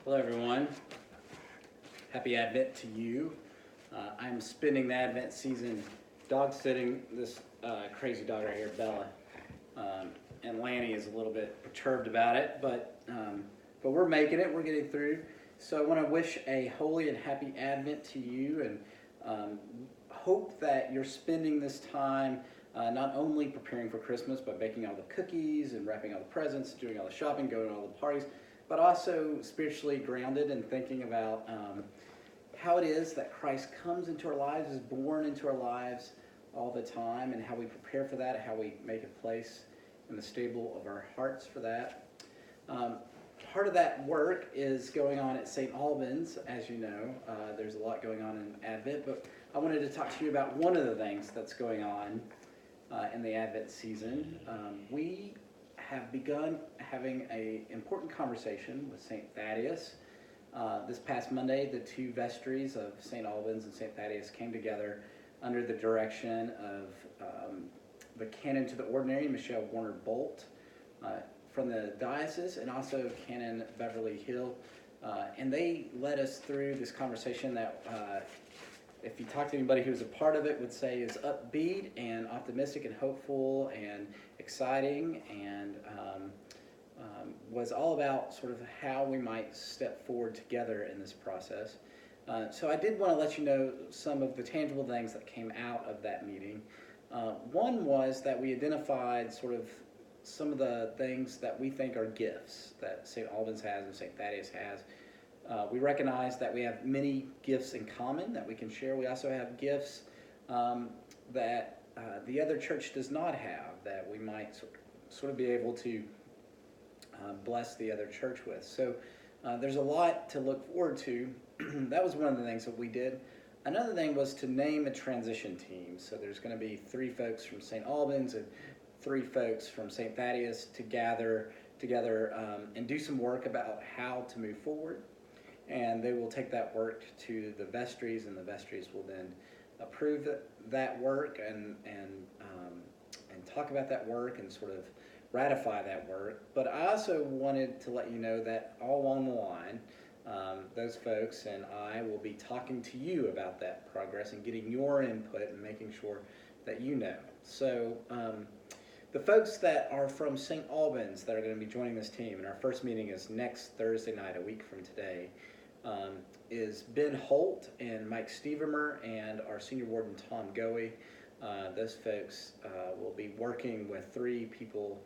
Hello, everyone. Happy Advent to you. I'm spending the Advent season dog sitting this crazy dog right here, Bella. And Lanny is a little bit perturbed about it, but we're making it. We're getting through. So I want to wish a holy and happy Advent to you, and hope that you're spending this time not only preparing for Christmas by baking all the cookies and wrapping all the presents, doing all the shopping, going to all the parties, but also spiritually grounded and thinking about how it is that Christ comes into our lives, is born into our lives all the time, and how we prepare for that, how we make a place in the stable of our hearts for that. Part of that work is going on at St. Albans, as you know. There's a lot going on in Advent, but I wanted to talk to you about one of the things that's going on in the Advent season. We have begun having an important conversation with St. Thaddeus. This past Monday, the two vestries of St. Albans and St. Thaddeus came together under the direction of the Canon to the Ordinary, Michelle Warner Bolt, from the diocese, and also Canon Beverly Hill. And they led us through this conversation that, if you talk to anybody who's a part of it, would say is upbeat and optimistic and hopeful and exciting, and was all about sort of how we might step forward together in this process. So I did want to let you know some of the tangible things that came out of that meeting. One was that we identified sort of some of the things that we think are gifts that St. Albans has and St. Thaddeus has. We recognize that we have many gifts in common that we can share. We also have gifts that the other church does not have, that we might sort of be able to bless the other church with. So there's a lot to look forward to. That was one of the things that we did. Another thing was to name a transition team. So there's going to be 3 folks from St. Albans and 3 folks from St. Thaddeus to gather together and do some work about how to move forward. And they will take that work to the vestries, and the vestries will then approve that work and talk about that work and sort of ratify that work. But I also wanted to let you know that all along the line, those folks and I will be talking to you about that progress and getting your input and making sure that you know. So the folks that are from St. Albans that are going to be joining this team, and our first meeting is next Thursday night, a week from today, is Ben Holt and Mike Stevermer and our senior warden Tom Goey. Those folks will be working with 3 people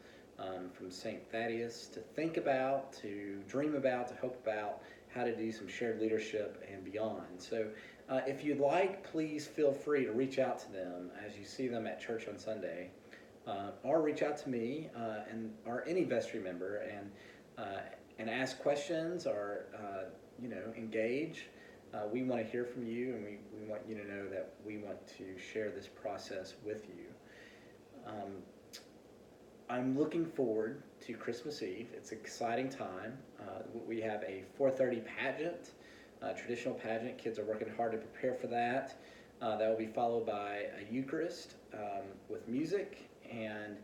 from St. Thaddeus to think about, to dream about, to hope about how to do some shared leadership and beyond. So if you'd like, please feel free to reach out to them as you see them at church on Sunday, or reach out to me or any vestry member and ask questions or engage. We want to hear from you, and we want you to know that we want to share this process with you. I'm looking forward to Christmas Eve. It's an exciting time. We have a 4:30 pageant, traditional pageant. Kids are working hard to prepare for that. That will be followed by a Eucharist with music, and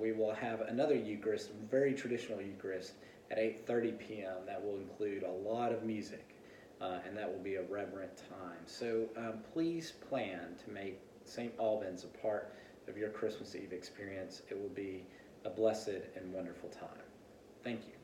we will have another Eucharist, very traditional Eucharist, at 8:30 p.m. That will include a lot of music, and that will be a reverent time. So please plan to make St. Albans a part of your Christmas Eve experience. It will be a blessed and wonderful time. Thank you.